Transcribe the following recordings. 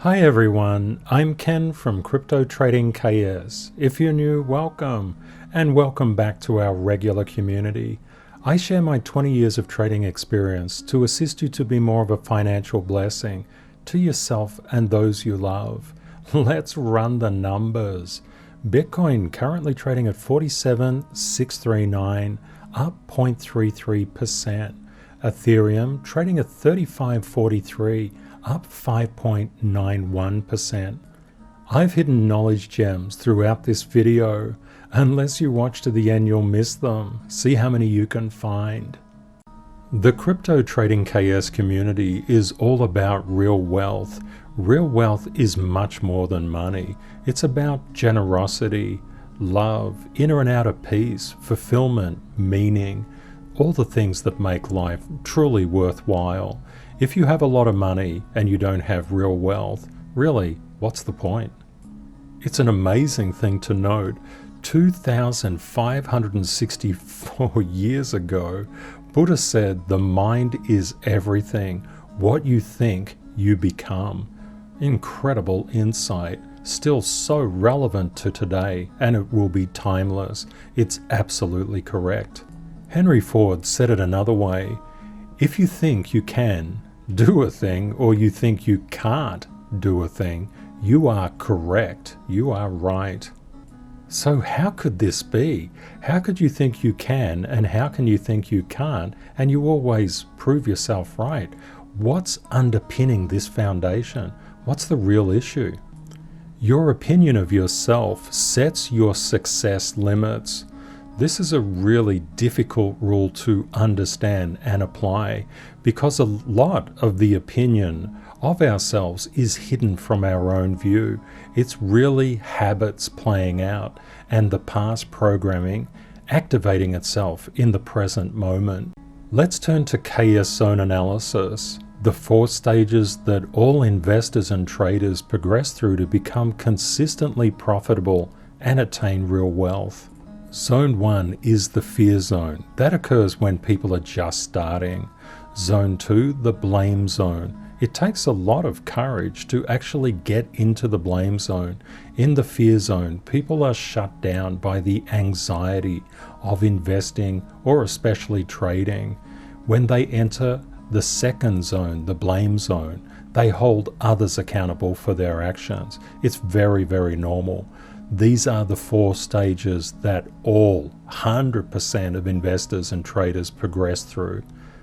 Hi everyone, I'm Ken from Crypto Trading KS. If you're new, welcome, and welcome back to our regular community. I share my 20 years of trading experience to assist you to be more of a financial blessing to yourself and those you love. Let's run the numbers. Bitcoin currently trading at 47,639, up 0.33%. Ethereum trading at 35.43, up 5.91%. I've hidden knowledge gems throughout this video. Unless you watch to the end, you'll miss them. See how many you can find. The Crypto Trading KS community is all about real wealth. Real wealth is much more than money. It's about generosity, love, inner and outer peace, fulfillment, meaning, all the things that make life truly worthwhile. If you have a lot of money and you don't have real wealth, really, what's the point? It's an amazing thing to note. 2,564 years ago, Buddha said the mind is everything. What you think, you become. Incredible insight. Still so relevant to today, and it will be timeless. It's absolutely correct. Henry Ford said it another way. If you think you can do a thing, or you think you can't do a thing, you are correct. You are right. So how could this be? How could you think you can, and how can you think you can't, and you always prove yourself right? What's underpinning this foundation? What's the real issue? Your opinion of yourself sets your success limits. This is a really difficult rule to understand and apply because a lot of the opinion of ourselves is hidden from our own view. It's really habits playing out and the past programming activating itself in the present moment. Let's turn to KS zone analysis, the 4 stages that all investors and traders progress through to become consistently profitable and attain real wealth. Zone 1 is the fear zone. That occurs when people are just starting. Zone 2, the blame zone. It takes a lot of courage to actually get into the blame zone. In the fear zone, people are shut down by the anxiety of investing or especially trading. When they enter the second zone, the blame zone, they hold others accountable for their actions. It's very, very normal. These are the 4 stages that all 100% of investors and traders progress through.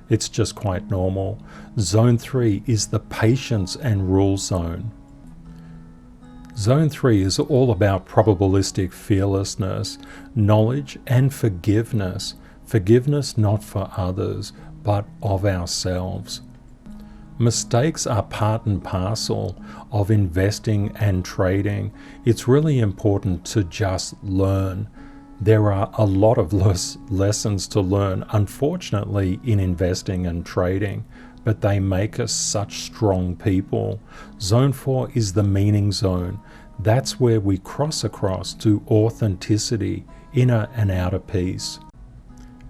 It's just quite normal. Zone 3 is the patience and rule zone. Zone 3 is all about probabilistic fearlessness, knowledge and forgiveness. Forgiveness not for others, but of ourselves. Mistakes are part and parcel of investing and trading. It's really important to just learn. There are a lot of lessons to learn, unfortunately, in investing and trading, but they make us such strong people. Zone 4 is the meaning zone. That's where we cross across to authenticity, inner and outer peace.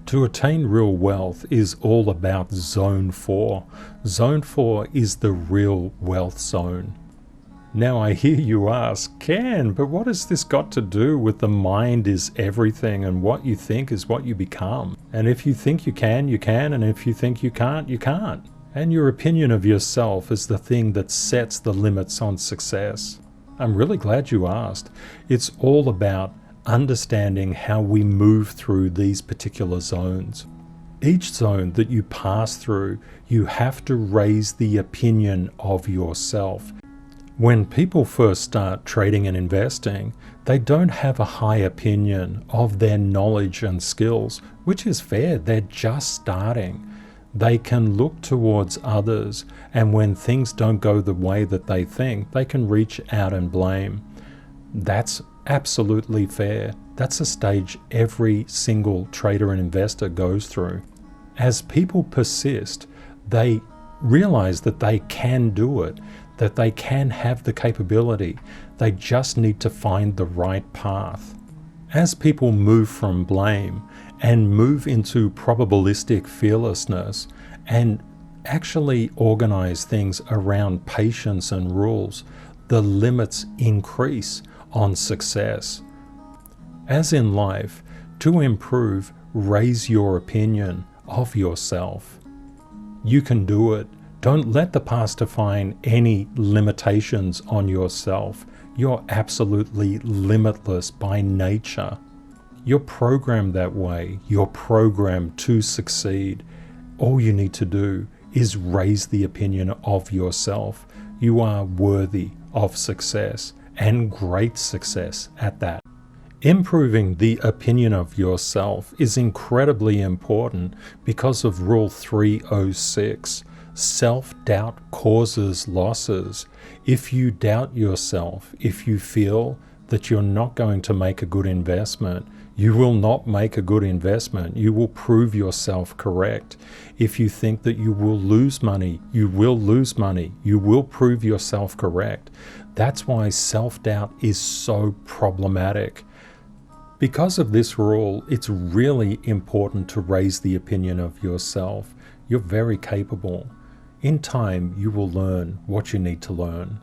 To attain real wealth is all about Zone 4. Zone 4 is the real wealth zone. Now I hear you ask, Ken, but what has this got to do with the mind is everything and what you think is what you become? And if you think you can, and if you think you can't, you can't. And your opinion of yourself is the thing that sets the limits on success. I'm really glad you asked. It's all about understanding how we move through these particular zones. Each zone that you pass through, you have to raise the opinion of yourself. When people first start trading and investing, they don't have a high opinion of their knowledge and skills, which is fair. They're just starting. They can look towards others, and when things don't go the way that they think, they can reach out and blame. That's absolutely fair. That's a stage every single trader and investor goes through. As people persist, they realize that they can do it, that they can have the capability. They just need to find the right path. As people move from blame and move into probabilistic fearlessness and actually organize things around patience and rules, the limits increase on success. As in life, to improve, raise your opinion of yourself. You can do it. Don't let the past define any limitations on yourself. You're absolutely limitless by nature. You're programmed that way. You're programmed to succeed. All you need to do is raise the opinion of yourself. You are worthy of success, and great success at that. Improving the opinion of yourself is incredibly important because of Rule 306. Self-doubt causes losses. If you doubt yourself, if you feel that you're not going to make a good investment, you will not make a good investment. You will prove yourself correct. If you think that you will lose money, you will lose money. You will prove yourself correct. That's why self-doubt is so problematic. Because of this rule, it's really important to raise the opinion of yourself. You're very capable. In time, you will learn what you need to learn.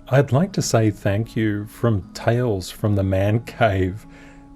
I'd like to say thank you from Tales from the Man Cave.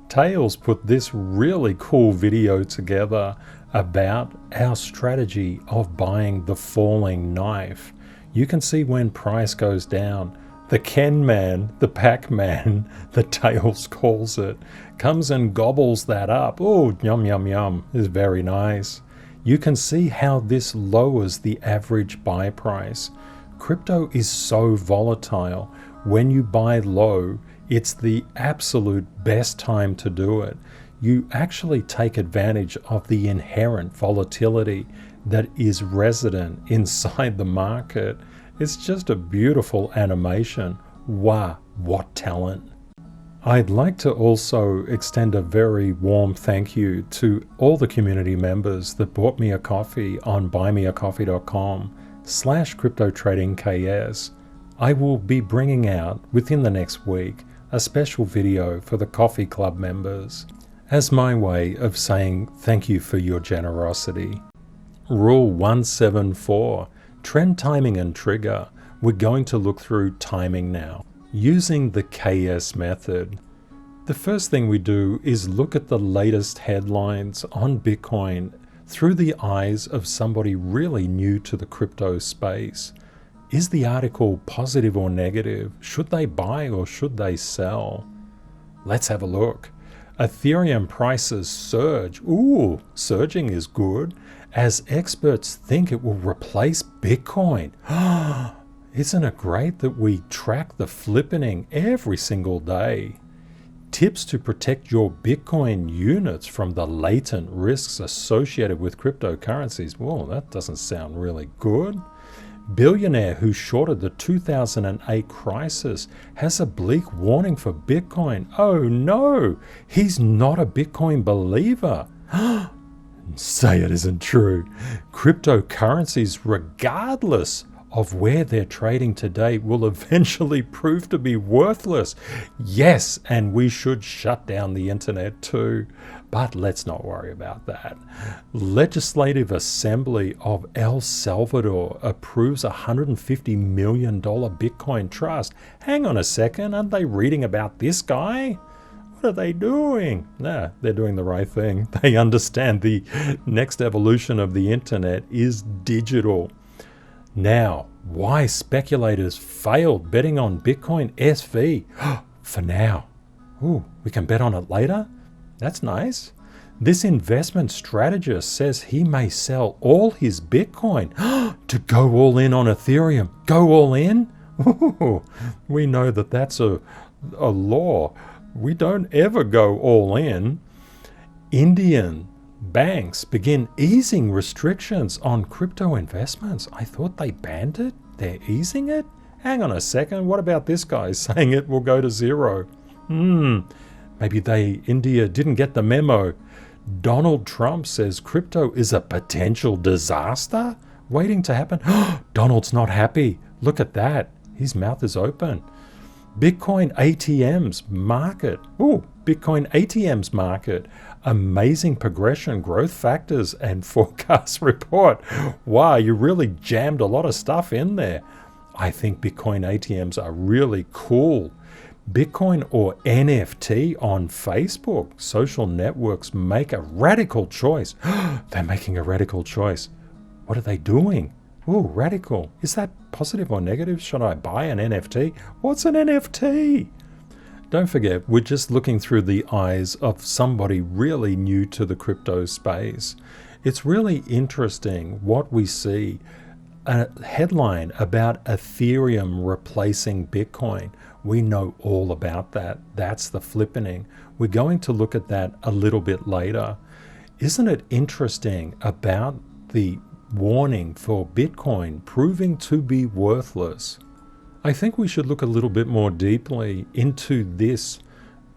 Tales put this really cool video together about our strategy of buying the falling knife. You can see when price goes down. The Ken Man, the Pac-Man, the Tales calls it, comes and gobbles that up. Oh, yum, yum, yum. It's very nice. You can see how this lowers the average buy price. Crypto is so volatile. When you buy low, it's the absolute best time to do it. You actually take advantage of the inherent volatility that is resident inside the market. It's just a beautiful animation. Wow, what talent. I'd like to also extend a very warm thank you to all the community members that bought me a coffee on buymeacoffee.com/cryptotradingks. I will be bringing out within the next week a special video for the Coffee Club members as my way of saying thank you for your generosity. Rule 174, trend timing and trigger. We're going to look through timing now, using the KS method. The first thing we do is look at the latest headlines on Bitcoin through the eyes of somebody really new to the crypto space. Is the article positive or negative? Should they buy or should they sell? Let's have a look. Ethereum prices surge. Ooh, surging is good, as experts think it will replace Bitcoin. Isn't it great that we track the flippening every single day? Tips to protect your Bitcoin units from the latent risks associated with cryptocurrencies. Whoa, that doesn't sound really good. Billionaire who shorted the 2008 crisis has a bleak warning for Bitcoin. Oh no, he's not a Bitcoin believer. Say it isn't true. Cryptocurrencies, regardless of where they're trading today, will eventually prove to be worthless. Yes, and we should shut down the internet too. But let's not worry about that. Legislative Assembly of El Salvador approves a $150 million Bitcoin trust. Hang on a second, aren't they reading about this guy? What are they doing? Nah, they're doing the right thing. They understand the next evolution of the internet is digital. Now, why speculators failed betting on Bitcoin SV? For now. Ooh, we can bet on it later? That's nice. This investment strategist says he may sell all his Bitcoin to go all in on Ethereum. Go all in? Ooh, we know that that's a law. We don't ever go all in. Indian banks begin easing restrictions on crypto investments. I thought they banned it. They're easing it? Hang on a second. What about this guy saying it will go to zero? Maybe India didn't get the memo. Donald Trump says crypto is a potential disaster waiting to happen. Donald's not happy. Look at that. His mouth is open. Bitcoin ATMs market. Ooh, Bitcoin ATM's market, amazing progression, growth factors, and forecast report. Wow, you really jammed a lot of stuff in there. I think Bitcoin ATMs are really cool. Bitcoin or NFT on Facebook. Social networks make a radical choice. They're making a radical choice. What are they doing? Oh, radical. Is that positive or negative? Should I buy an NFT? What's an NFT? Don't forget, we're just looking through the eyes of somebody really new to the crypto space. It's really interesting what we see. A headline about Ethereum replacing Bitcoin. We know all about that. That's the flippening. We're going to look at that a little bit later. Isn't it interesting about the warning for Bitcoin proving to be worthless? I think we should look a little bit more deeply into this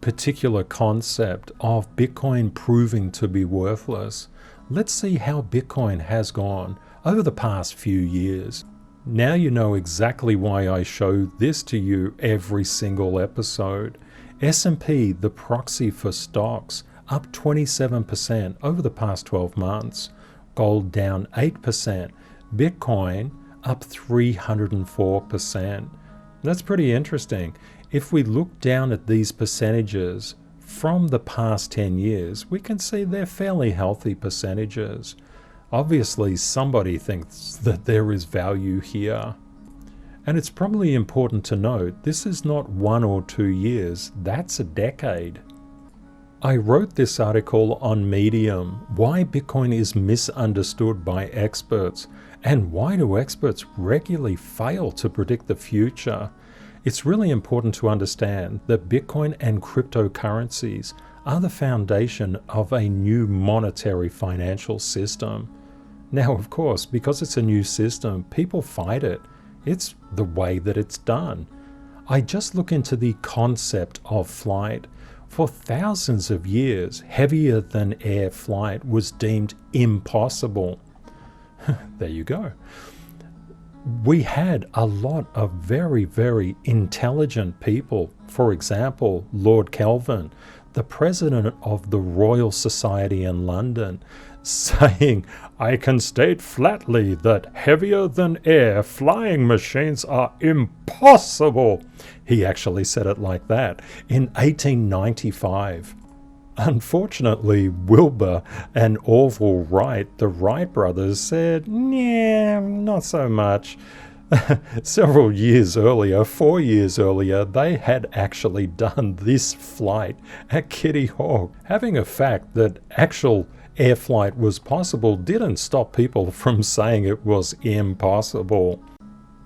particular concept of Bitcoin proving to be worthless. Let's see how Bitcoin has gone over the past few years. Now you know exactly why I show this to you every single episode. S&P, the proxy for stocks, up 27% over the past 12 months. Gold down 8%. Bitcoin up 304%. That's pretty interesting. If we look down at these percentages from the past 10 years, we can see they're fairly healthy percentages. Obviously, somebody thinks that there is value here. And it's probably important to note, this is not 1 or 2 years, that's a decade. I wrote this article on Medium, why Bitcoin is misunderstood by experts, and why do experts regularly fail to predict the future. It's really important to understand that Bitcoin and cryptocurrencies are the foundation of a new monetary financial system. Now, of course, because it's a new system, people fight it. It's the way that it's done. I just look into the concept of flight. For thousands of years, heavier than air flight was deemed impossible. There you go. We had a lot of very, very intelligent people. For example, Lord Kelvin, the president of the Royal Society in London, saying, "I can state flatly that heavier than air flying machines are impossible." He actually said it like that in 1895. Unfortunately, Wilbur and Orville Wright, the Wright brothers, said, "Nah, not so much." Several years earlier, 4 years earlier, they had actually done this flight at Kitty Hawk. Having a fact that actual air flight was possible didn't stop people from saying it was impossible.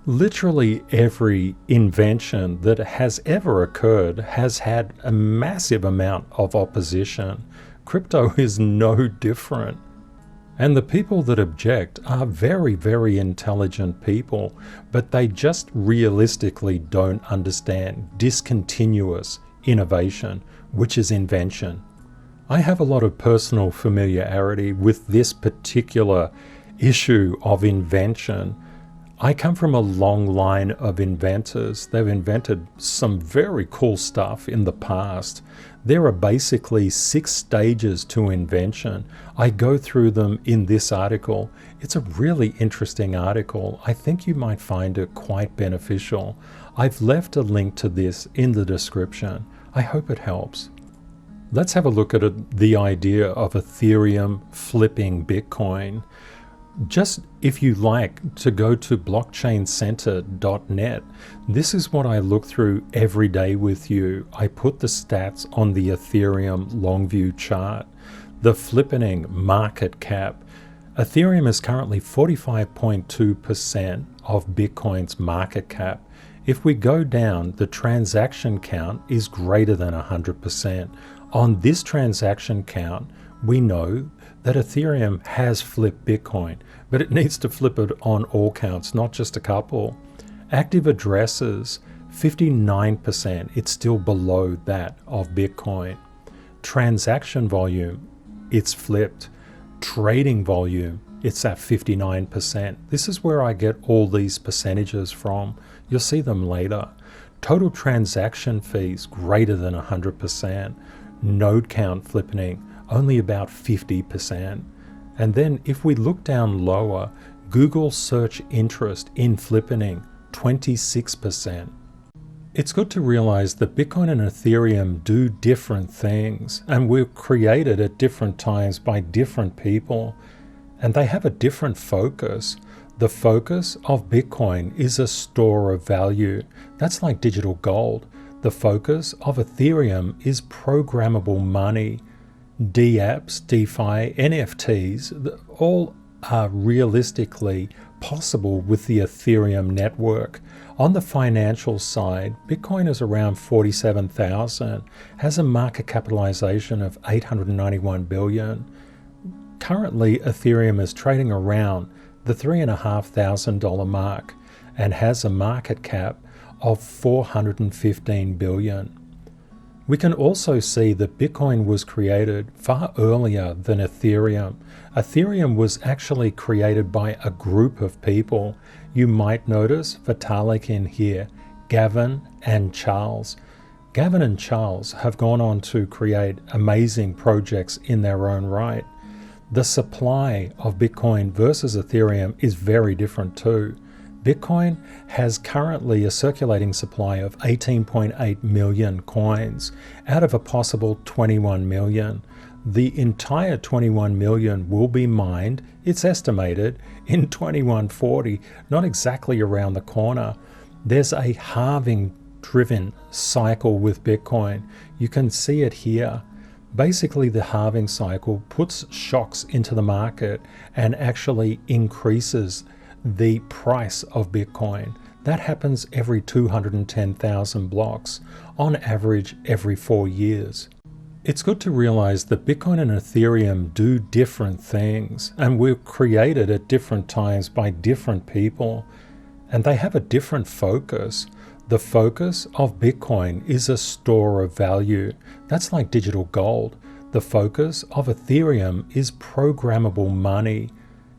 Literally every invention that has ever occurred has had a massive amount of opposition. Crypto is no different. And the people that object are very, very intelligent people, but they just realistically don't understand discontinuous innovation, which is invention. I have a lot of personal familiarity with this particular issue of invention. I come from a long line of inventors. They've invented some very cool stuff in the past. There are basically 6 stages to invention. I go through them in this article. It's a really interesting article. I think you might find it quite beneficial. I've left a link to this in the description. I hope it helps. Let's have a look at the idea of Ethereum flipping Bitcoin. Just if you like to go to blockchaincenter.net, this is what I look through every day with you. I put the stats on the Ethereum long view chart. The flippening market cap. Ethereum is currently 45.2% of Bitcoin's market cap. If we go down, the transaction count is greater than 100%. On this transaction count, we know that Ethereum has flipped Bitcoin, but it needs to flip it on all counts, not just a couple. Active addresses, 59%. It's still below that of Bitcoin. Transaction volume, it's flipped. Trading volume, it's at 59%. This is where I get all these percentages from. You'll see them later. Total transaction fees, greater than 100%. node count flippening, only about 50%. And then if we look down lower, Google search interest in flippening, 26%. It's good to realize that Bitcoin and Ethereum do different things, and were created at different times by different people, and they have a different focus. The focus of Bitcoin is a store of value. That's like digital gold. The focus of Ethereum is programmable money. DApps, DeFi, NFTs, all are realistically possible with the Ethereum network. On the financial side, Bitcoin is around 47,000, has a market capitalization of 891 billion. Currently, Ethereum is trading around the $3,500 mark and has a market cap of 415 billion. We can also see that Bitcoin was created far earlier than Ethereum. Ethereum was actually created by a group of people. You might notice Vitalik in here, Gavin and Charles. Gavin and Charles have gone on to create amazing projects in their own right. The supply of Bitcoin versus Ethereum is very different too. Bitcoin has currently a circulating supply of 18.8 million coins out of a possible 21 million. The entire 21 million will be mined, it's estimated, in 2140, not exactly around the corner. There's a halving-driven cycle with Bitcoin. You can see it here. Basically, the halving cycle puts shocks into the market and actually increases the price of Bitcoin. That happens every 210,000 blocks, on average every 4 years. It's good to realize that Bitcoin and Ethereum do different things, and were created at different times by different people, and they have a different focus. The focus of Bitcoin is a store of value. That's like digital gold. The focus of Ethereum is programmable money.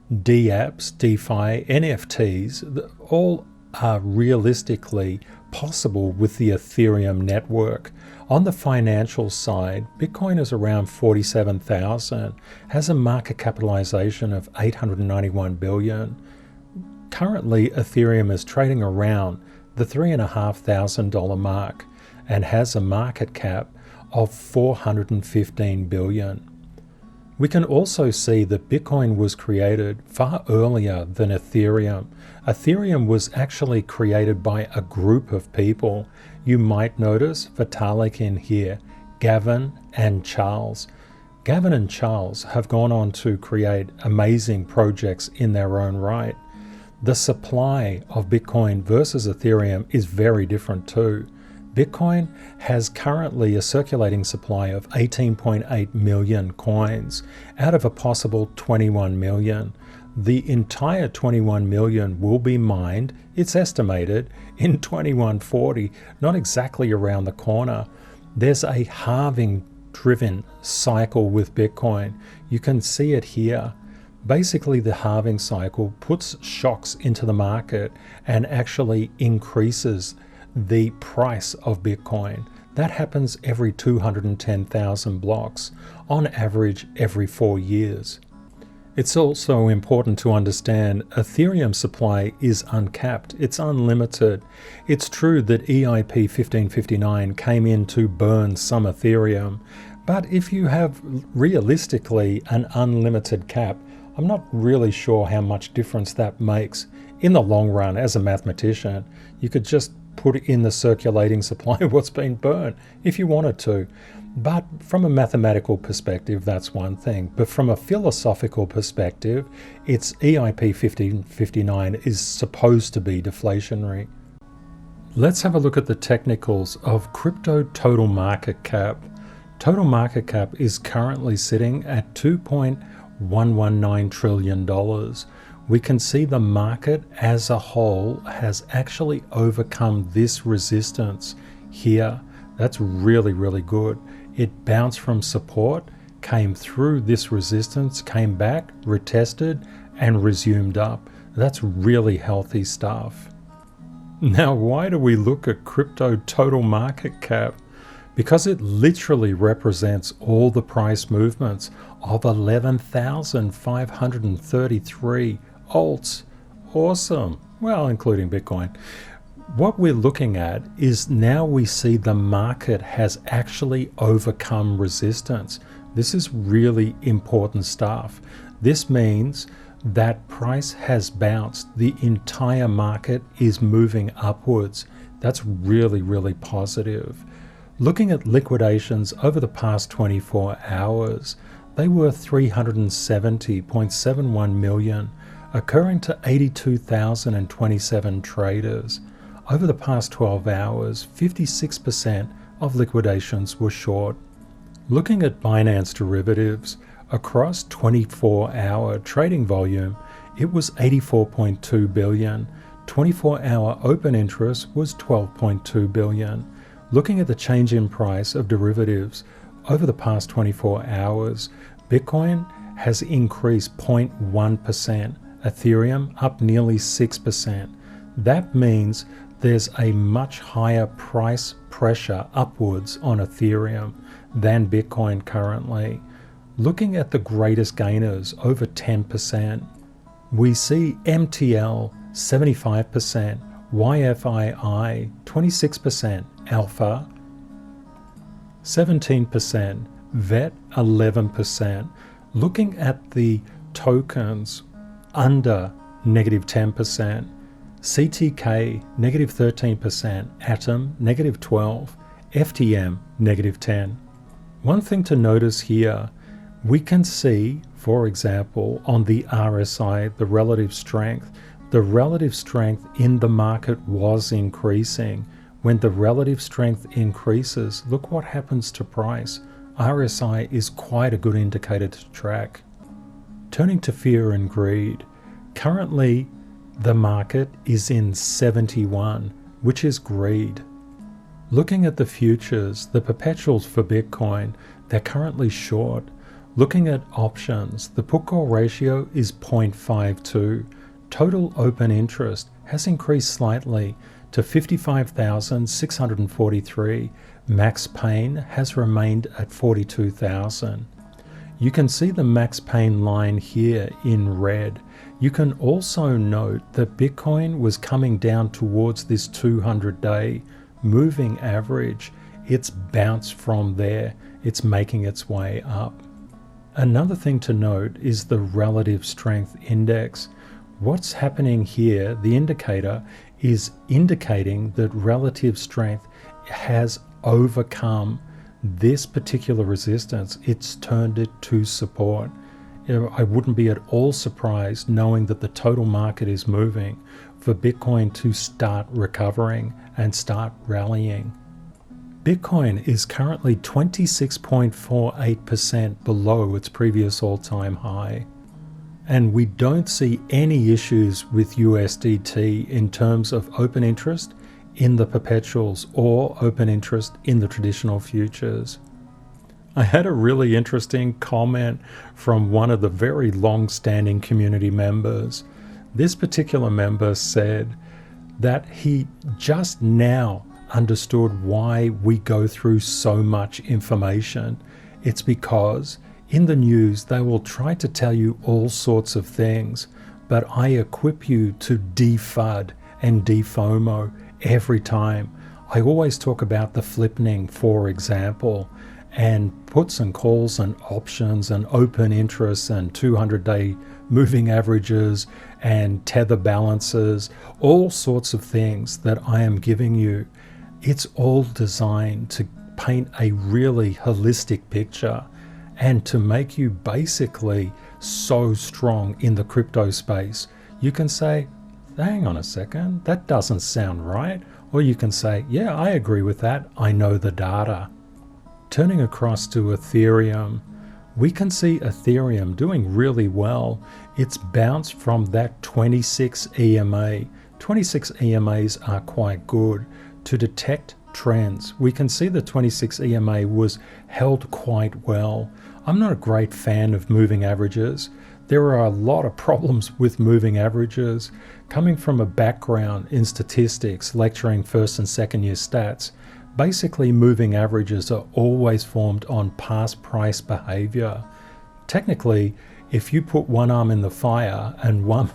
DApps, DeFi, NFTs, all are realistically possible with the Ethereum network. On the financial side, Bitcoin is around 47,000, has a market capitalization of 891 billion. Currently, Ethereum is trading around the $3,500 mark and has a market cap of 415 billion. We can also see that Bitcoin was created far earlier than Ethereum. Ethereum was actually created by a group of people. You might notice Vitalik in here, Gavin and Charles. Gavin and Charles have gone on to create amazing projects in their own right. The supply of Bitcoin versus Ethereum is very different too. Bitcoin has currently a circulating supply of 18.8 million coins out of a possible 21 million. The entire 21 million will be mined, it's estimated, in 2140, not exactly around the corner. There's a halving-driven cycle with Bitcoin. You can see it here. Basically, the halving cycle puts shocks into the market and actually increases the price of Bitcoin. That happens every 210,000 blocks, on average every 4 years. It's also important to understand Ethereum supply is uncapped, it's unlimited. It's true that EIP 1559 came in to burn some Ethereum, but if you have realistically an unlimited cap, I'm not really sure how much difference that makes in the long run. As a mathematician, you could just put in the circulating supply of what's been burnt if you wanted to. But from a mathematical perspective, that's one thing. But from a philosophical perspective, it's EIP 1559 is supposed to be deflationary. Let's have a look at the technicals of crypto total market cap. Total market cap is currently sitting at $2.119 trillion. We can see the market as a whole has actually overcome this resistance here. That's really, really good. It bounced from support, came through this resistance, came back, retested, and resumed up. That's really healthy stuff. Now, why do we look at crypto total market cap? because it literally represents all the price movements of 11,533 alts. Awesome. Well, including Bitcoin. What we're looking at is now we see the market has actually overcome resistance. This is really important stuff. This means that price has bounced. The entire market is moving upwards. That's really, really positive. Looking at liquidations over the past 24 hours, they were 370.71 million, occurring to 82,027 traders. Over the past 12 hours, 56% of liquidations were short. Looking at Binance derivatives, across 24-hour trading volume, it was 84.2 billion. 24-hour open interest was 12.2 billion. Looking at the change in price of derivatives over the past 24 hours, Bitcoin has increased 0.1%, Ethereum up nearly 6%. That means there's a much higher price pressure upwards on Ethereum than Bitcoin currently. Looking at the greatest gainers, over 10%, we see MTL 75%, YFII 26%, Alpha 17%, VET 11%. Looking at the tokens under negative 10%, CTK negative 13%, Atom negative 12%, FTM negative 10%. One thing to notice here, we can see, for example, on the RSI, the relative strength in the market was increasing. When the relative strength increases, look what happens to price. RSI is quite a good indicator to track. Turning to fear and greed, currently the market is in 71, which is greed. Looking at the futures, the perpetuals for Bitcoin, they're currently short. Looking at options, the put-call ratio is 0.52. Total open interest has increased slightly to 55,643. Max pain has remained at 42,000. You can see the max pain line here in red. You can also note that Bitcoin was coming down towards this 200-day moving average. It's bounced from there. It's making its way up. Another thing to note is the relative strength index. What's happening here, the indicator, is indicating that relative strength has overcome this particular resistance. It's turned it to support. I wouldn't be at all surprised, knowing that the total market is moving, for Bitcoin to start recovering and start rallying. Bitcoin is currently 26.48% below its previous all-time high. And we don't see any issues with USDT in terms of open interest in the perpetuals or open interest in the traditional futures. I had a really interesting comment from one of the very long-standing community members. This particular member said that he just now understood why we go through so much information. It's because in the news they will try to tell you all sorts of things, but I equip you to defud and defomo every time. I always talk about the flippening, for example, and puts and calls and options and open interests and 200-day moving averages and tether balances, all sorts of things that I am giving you. It's all designed to paint a really holistic picture and to make you basically so strong in the crypto space. You can say, hang on a second, that doesn't sound right. Or you can say, yeah, I agree with that. I know the data. Turning across to Ethereum, we can see Ethereum doing really well. It's bounced from that 26 EMA. 26 EMAs are quite good to detect trends. We can see the 26 EMA was held quite well. I'm not a great fan of moving averages. There are a lot of problems with moving averages. Coming from a background in statistics, lecturing first and second year stats, Basically, moving averages are always formed on past price behavior. Technically, if you put one arm in the fire and one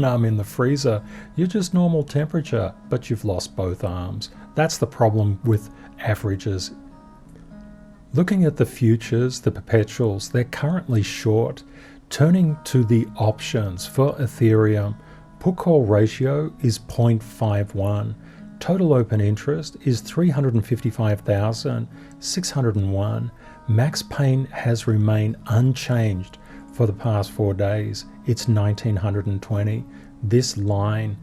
arm in the freezer, you're just normal temperature, but you've lost both arms. That's the problem with averages. Looking at the futures, the perpetuals, they're currently short. Turning to the options for Ethereum, put-call ratio is 0.51. Total open interest is 355,601. Max pain has remained unchanged for the past 4 days. It's 1920. This line,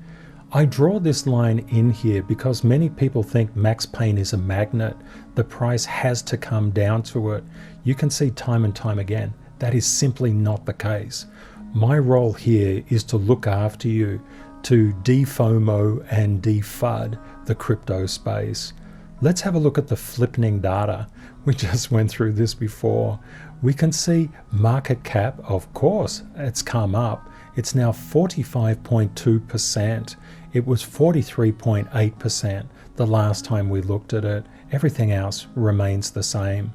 I draw this line in here because many people think max pain is a magnet. The price has to come down to it. You can see time and time again, that is simply not the case. My role here is to look after you, to de-FOMO and de-FUD the crypto space. Let's have a look at the flippening data. We just went through this before. We can see market cap, of course, it's come up. It's now 45.2%. It was 43.8% the last time we looked at it. Everything else remains the same.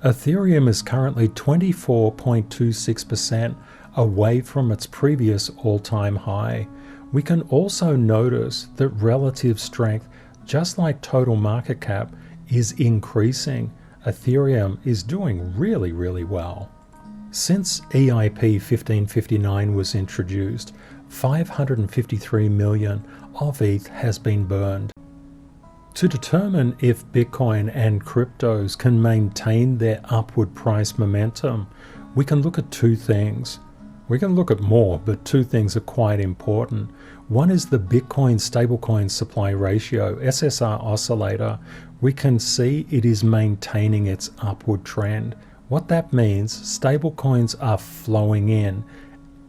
Ethereum is currently 24.26% away from its previous all-time high. We can also notice that relative strength, just like total market cap, is increasing. Ethereum is doing really, really well. Since EIP 1559 was introduced, 553 million of ETH has been burned. To determine if Bitcoin and cryptos can maintain their upward price momentum, we can look at two things. We can look at more, but two things are quite important. One is the Bitcoin stablecoin supply ratio, SSR oscillator. We can see it is maintaining its upward trend. What that means, stablecoins are flowing in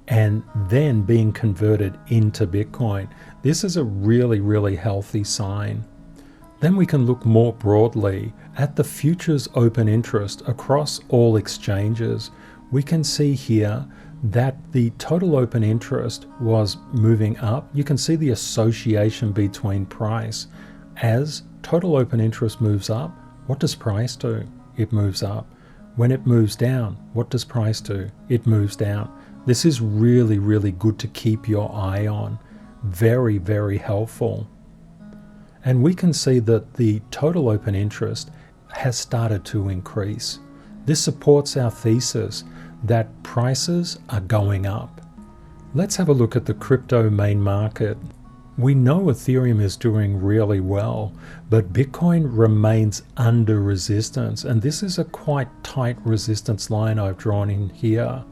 and then being converted into Bitcoin. This is a really, really healthy sign. Then we can look more broadly at the futures open interest across all exchanges. We can see here that the total open interest was moving up. You can see the association between price. As total open interest moves up, what does price do? It moves up. When it moves down, what does price do? It moves down. This is really, really good to keep your eye on. Very, very helpful. And we can see that the total open interest has started to increase. This supports our thesis that prices are going up. Let's have a look at the crypto main market. We know Ethereum is doing really well, but Bitcoin remains under resistance, and this is a quite tight resistance line I've drawn in here.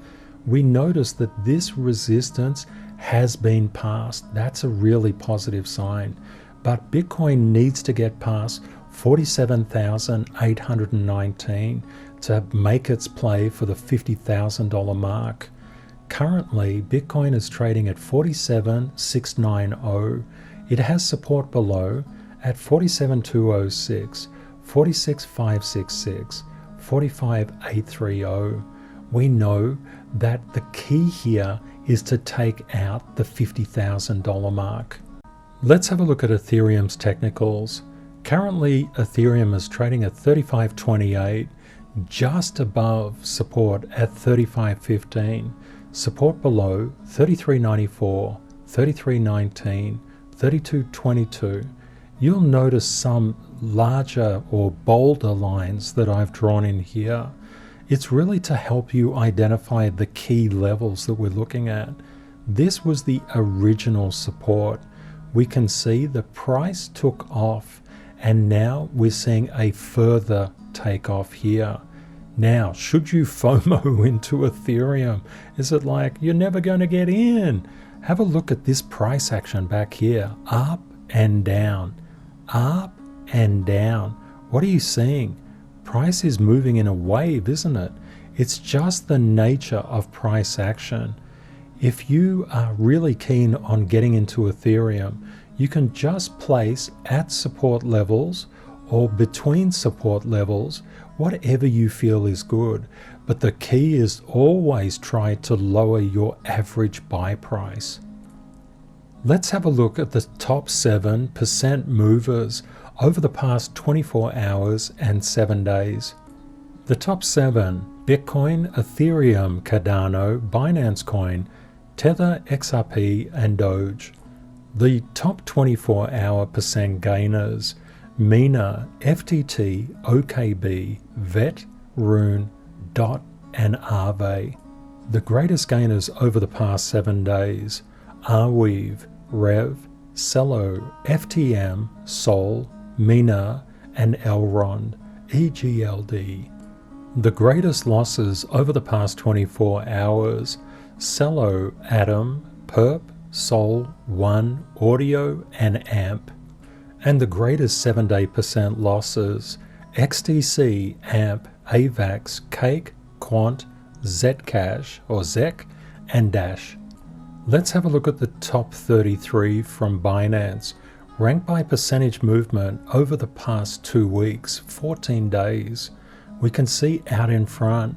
We notice that this resistance has been passed. That's a really positive sign. But Bitcoin needs to get past 47,819 to make its play for the $50,000 mark. Currently, Bitcoin is trading at 47,690. It has support below at 47,206, 46,566, 45,830. We know that the key here is to take out the $50,000 mark. Let's have a look at Ethereum's technicals. Currently, Ethereum is trading at 35.28, just above support at 35.15, support below 33.94, 33.19, 32.22. You'll notice some larger or bolder lines that I've drawn in here. It's really to help you identify the key levels that we're looking at. This was the original support. We can see the price took off, and now we're seeing a further takeoff here. Now, should you FOMO into Ethereum? Is it like you're never going to get in? Have a look at this price action back here. Up and down. Up and down. What are you seeing? Price is moving in a wave, isn't it? It's just the nature of price action. If you are really keen on getting into Ethereum, you can just place at support levels or between support levels, whatever you feel is good. But the key is always try to lower your average buy price. Let's have a look at the top 7% movers over the past 24 hours and 7 days. The top 7: Bitcoin, Ethereum, Cardano, Binance Coin, Tether, XRP, and DOGE. The top 24-hour percent gainers: Mina, FTT, OKB, VET, Rune, DOT, and Aave. The greatest gainers over the past 7 days: Arweave, Rev, Celo, FTM, Sol, Mina, and Elrond, EGLD. The greatest losses over the past 24 hours: Celo, Atom, Perp, Sol, One, Audio, and AMP. And the greatest 7-day percent losses: XTC, AMP, AVAX, Cake, Quant, Zcash or Zec, and Dash. Let's have a look at the top 33 from Binance, ranked by percentage movement over the past 2 weeks, 14 days. We can see out in front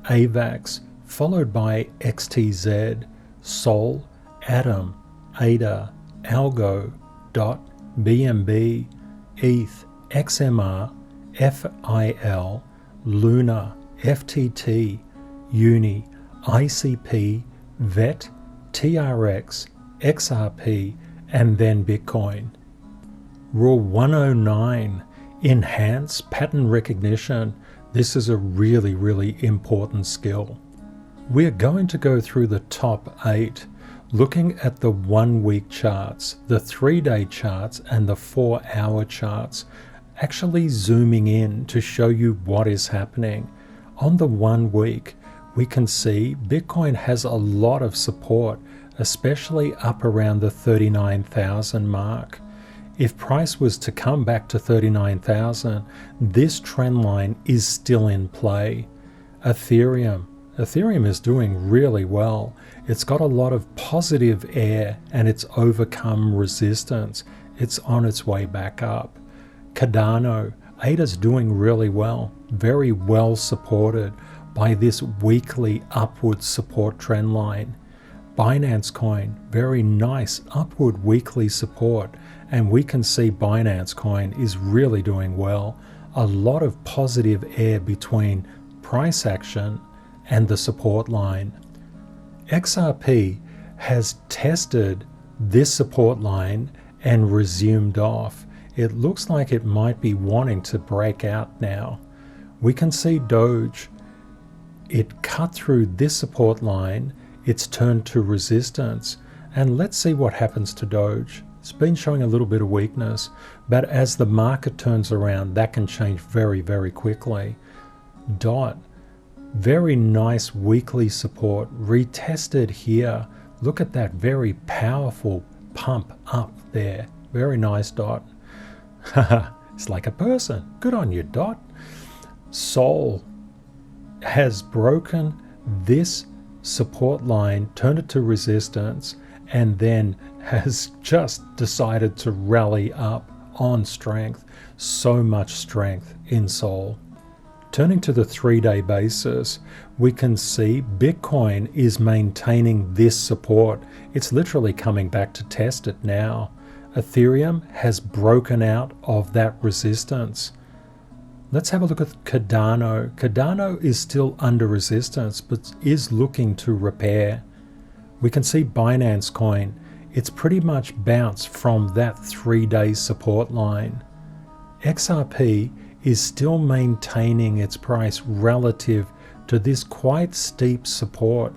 AVAX, followed by XTZ, Sol, Atom, ADA, ALGO, DOT, BNB, ETH, XMR, FIL, Luna, FTT, Uni, ICP, VET, TRX, XRP, and then Bitcoin. Rule 109, enhance pattern recognition. This is a really important skill. We're going to go through the top 8, looking at the 1-week charts, the 3-day charts, and the 4-hour charts, actually zooming in to show you what is happening. On the 1 week, we can see Bitcoin has a lot of support, especially up around the 39,000 mark. If price was to come back to 39,000, this trend line is still in play. Ethereum is doing really well. It's got a lot of positive air and it's overcome resistance. It's on its way back up. Cardano, ADA's doing really well, very well supported by this weekly upward support trend line. Binance Coin, very nice upward weekly support, and we can see Binance Coin is really doing well. A lot of positive air between price action and the support line. XRP has tested this support line and resumed off. It looks like it might be wanting to break out now. We can see DOGE. It cut through this support line. It's turned to resistance, and let's see what happens to DOGE. It's been showing a little bit of weakness, but as the market turns around, that can change very quickly. DOT, very nice weekly support, retested here. Look at that very powerful pump up there. Very nice, DOT. It's like a person. Good on you, DOT. Sol has broken this support line, turned it to resistance, and then has just decided to rally up on strength. So much strength in Sol. Turning to the 3-day basis, we can see Bitcoin is maintaining this support. It's literally coming back to test it now. Ethereum has broken out of that resistance. Let's have a look at Cardano. Cardano is still under resistance, but is looking to repair. We can see Binance Coin. It's pretty much bounced from that 3-day support line. XRP is still maintaining its price relative to this quite steep support.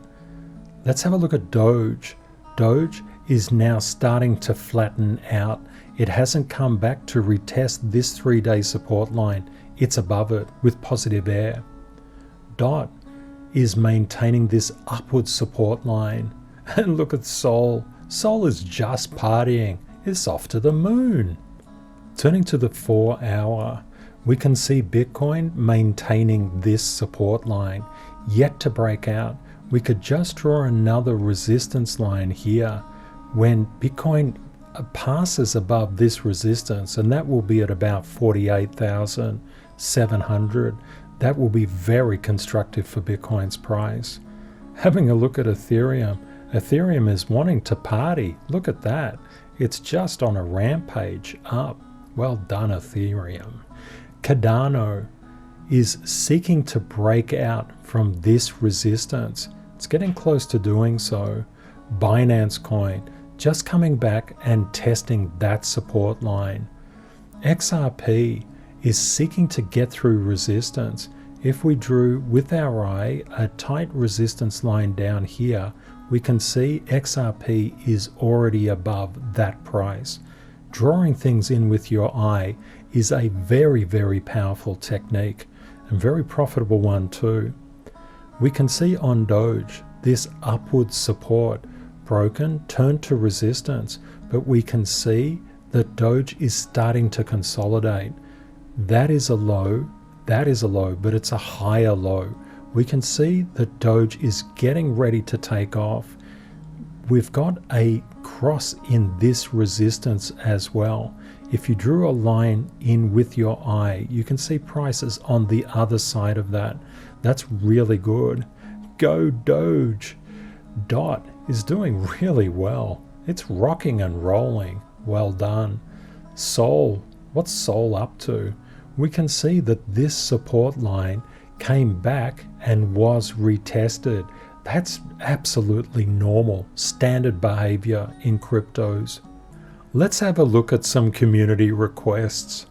Let's have a look at DOGE. DOGE is now starting to flatten out. It hasn't come back to retest this 3-day support line. It's above it with positive air. DOT is maintaining this upward support line. And look at Sol. Sol is just partying. It's off to the moon. Turning to the 4-hour, we can see Bitcoin maintaining this support line, yet to break out. We could just draw another resistance line here when Bitcoin passes above this resistance, and that will be at about 48,700. That will be very constructive for Bitcoin's price. Having a look at Ethereum, Ethereum is wanting to party. Look at that. It's just on a rampage up. Well done, Ethereum. Cardano is seeking to break out from this resistance. It's getting close to doing so. Binance Coin just coming back and testing that support line. XRP is seeking to get through resistance. If we drew with our eye a tight resistance line down here, we can see XRP is already above that price. Drawing things in with your eye is a very, very powerful technique and very profitable one too. We can see on Doge this upward support broken, turned to resistance, but we can see that Doge is starting to consolidate. That is a low, but it's a higher low. We can see that Doge is getting ready to take off. We've got a cross in this resistance as well. If you drew a line in with your eye, you can see prices on the other side of that. That's really good. Go Doge. DOT is doing really well. It's rocking and rolling. Well done. Sol, what's Sol up to? We can see that this support line came back and was retested. That's absolutely normal, standard behavior in cryptos. Let's have a look at some community requests.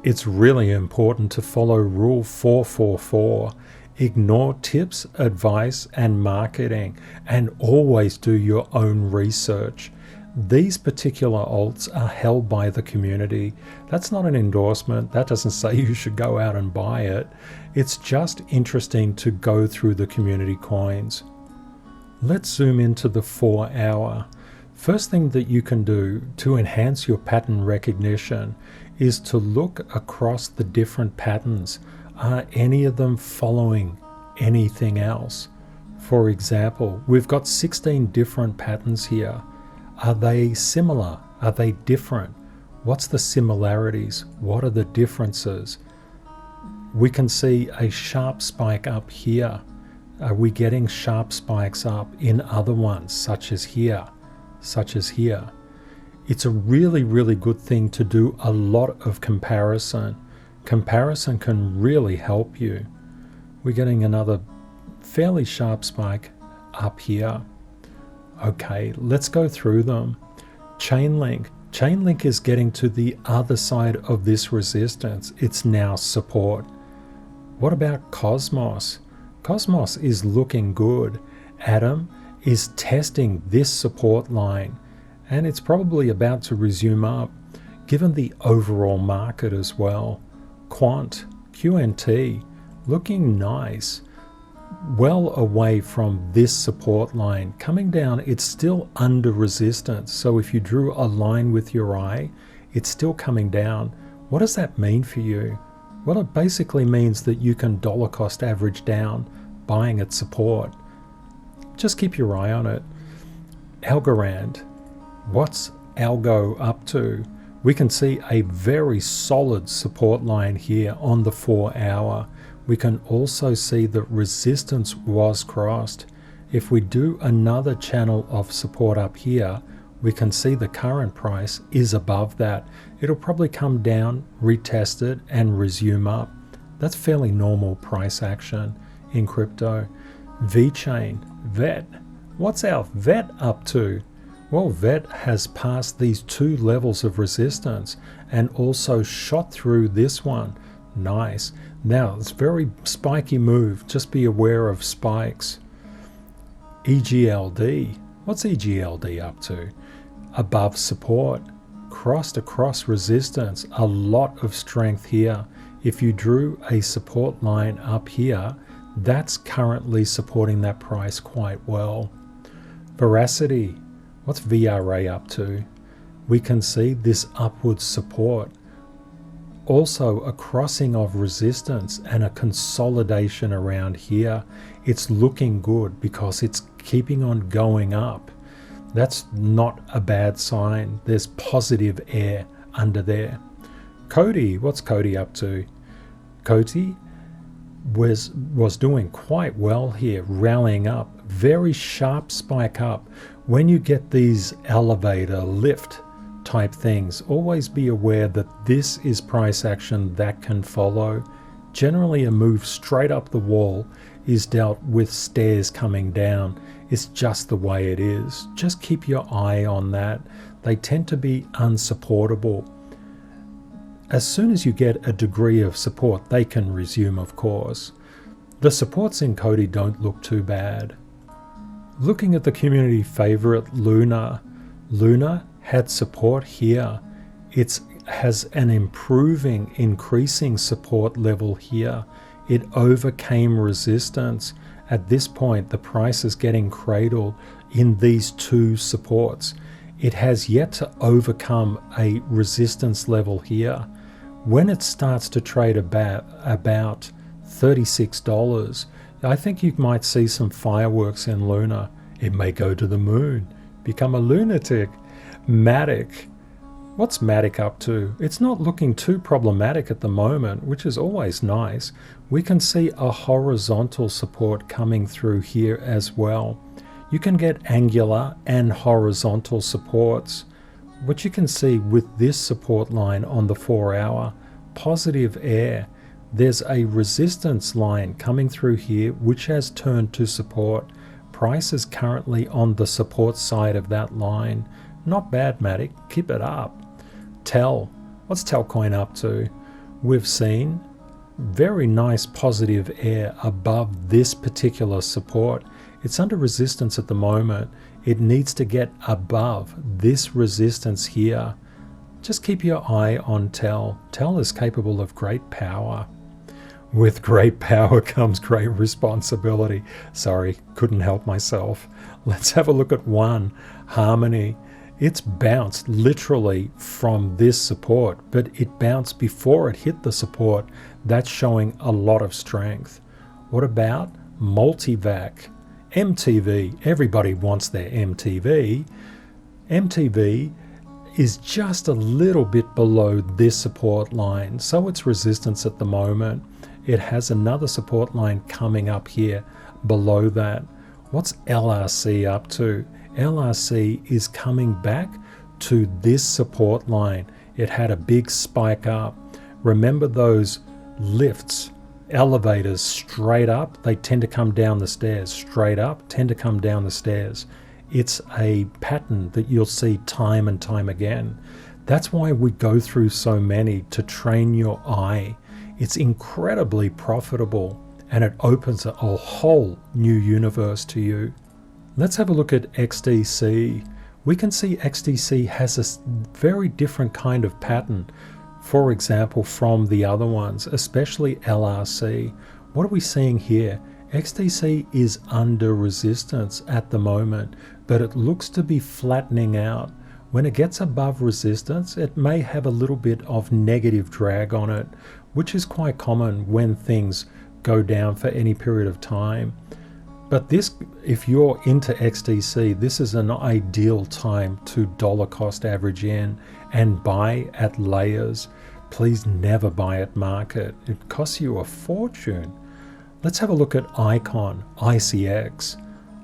It's really important to follow Rule 444. Ignore tips, advice, and marketing, and always do your own research. These particular alts are held by the community. That's not an endorsement. That doesn't say you should go out and buy it. It's just interesting to go through the community coins. Let's zoom into the 4 hour. First thing that you can do to enhance your pattern recognition is to look across the different patterns. Are any of them following anything else? For example, we've got 16 different patterns here. Are they similar? Are they different? What's the similarities? What are the differences? We can see a sharp spike up here. Are we getting sharp spikes up in other ones, such as here? It's a really, really good thing to do a lot of comparison. Comparison can really help you. We're getting another fairly sharp spike up here. Okay, let's go through them. Chainlink. Chainlink is getting to the other side of this resistance. It's now support. What about Cosmos? Cosmos is looking good. Atom is testing this support line, and it's probably about to resume up, given the overall market as well. Quant, QNT, looking nice. Well away from this support line. Coming down, it's still under resistance. So if you drew a line with your eye, it's still coming down. What does that mean for you? Well, it basically means that you can dollar cost average down, buying at support. Just keep your eye on it. Algorand. What's ALGO up to? We can see a very solid support line here on the 4 hour. We can also see that resistance was crossed. If we do another channel of support up here, we can see the current price is above that. It'll probably come down, retest it, and resume up. That's fairly normal price action in crypto. VeChain, VET. What's our VET up to? Well, VET has passed these 2 levels of resistance and also shot through this one. Nice. Now, it's a very spiky move. Just be aware of spikes. EGLD. What's EGLD up to? Above support. Crossed across resistance. A lot of strength here. If you drew a support line up here, that's currently supporting that price quite well. Veracity. What's VRA up to? We can see this upward support. Also a crossing of resistance and a consolidation around here. It's looking good because it's keeping on going up. That's not a bad sign. There's positive air under there. COTI, what's COTI up to? COTI was doing quite well here, rallying up. Very sharp spike up. When you get these elevator lift type things, always be aware that this is price action that can follow. Generally, a move straight up the wall is dealt with stairs coming down. It's just the way it is. Just keep your eye on that. They tend to be unsupportable. As soon as you get a degree of support, they can resume, of course. The supports in COTI don't look too bad. Looking at the community favorite Luna, Luna had support here. It has an increasing support level here. It overcame resistance. At this point, the price is getting cradled in these two supports. It has yet to overcome a resistance level here. When it starts to trade about $36, I think you might see some fireworks in Luna. It may go to the moon, become a lunatic. MATIC. What's MATIC up to? It's not looking too problematic at the moment, which is always nice. We can see a horizontal support coming through here as well. You can get angular and horizontal supports. What you can see with this support line on the 4-hour, positive air, there's a resistance line coming through here which has turned to support. Price is currently on the support side of that line. Not bad, MATIC. Keep it up. TEL. What's TEL coin up to? We've seen very nice positive air above this particular support. It's under resistance at the moment. It needs to get above this resistance here. Just keep your eye on TEL. TEL is capable of great power. With great power comes great responsibility. Sorry, couldn't help myself. Let's have a look at one. Harmony. It's bounced literally from this support, but it bounced before it hit the support. That's showing a lot of strength. What about Multivac? MTV. Everybody wants their MTV. MTV is just a little bit below this support line, so it's resistance at the moment. It has another support line coming up here below that. What's LRC up to? LRC is coming back to this support line. It had a big spike up. Remember those lifts, elevators straight up, they tend to come down the stairs. Straight up, tend to come down the stairs. It's a pattern that you'll see time and time again. That's why we go through so many, to train your eye. It's incredibly profitable and it opens a whole new universe to you. Let's have a look at XDC. We can see XDC has a very different kind of pattern, for example, from the other ones, especially LRC. What are we seeing here? XDC is under resistance at the moment, but it looks to be flattening out. When it gets above resistance, it may have a little bit of negative drag on it, which is quite common when things go down for any period of time. But this, if you're into XDC, this is an ideal time to dollar cost average in and buy at layers. Please never buy at market. It costs you a fortune. Let's have a look at Icon, ICX.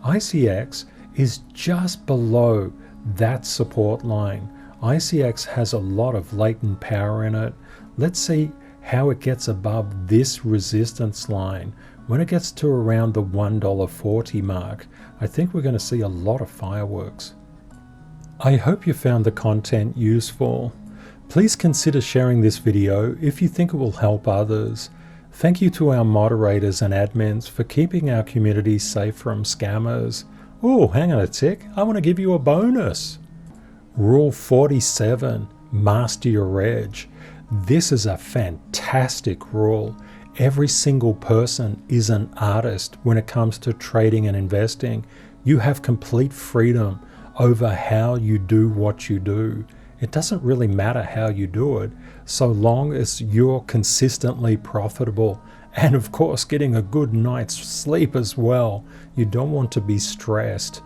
ICX is just below that support line. ICX has a lot of latent power in it. Let's see how it gets above this resistance line. When it gets to around the $1.40 mark, I think we're going to see a lot of fireworks. I hope you found the content useful. Please consider sharing this video if you think it will help others. Thank you to our moderators and admins for keeping our community safe from scammers. Oh, hang on a tick, I want to give you a bonus. Rule 47, master your edge. This is a fantastic rule. Every single person is an artist when it comes to trading and investing. You have complete freedom over how you do what you do. It doesn't really matter how you do it, so long as you're consistently profitable and of course getting a good night's sleep as well. You don't want to be stressed.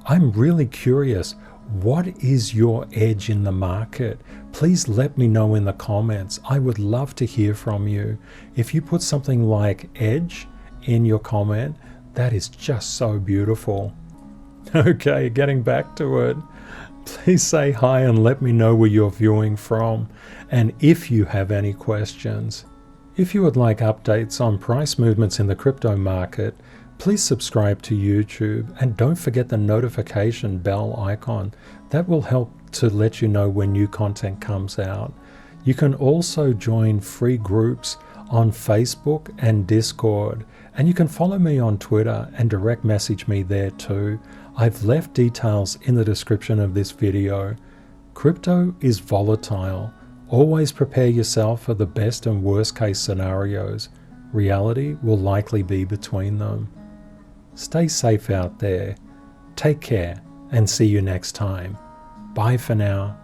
I'm really curious, what is your edge in the market? Please let me know in the comments. I would love to hear from you. If you put something like edge in your comment, that is just so beautiful. Okay, getting back to it. Please say hi and let me know where you're viewing from, and if you have any questions. If you would like updates on price movements in the crypto market, please subscribe to YouTube and don't forget the notification bell icon. That will help to let you know when new content comes out. You can also join free groups on Facebook and Discord, and you can follow me on Twitter and direct message me there too. I've left details in the description of this video. Crypto is volatile. Always prepare yourself for the best and worst case scenarios. Reality will likely be between them. Stay safe out there. Take care and see you next time. Bye for now.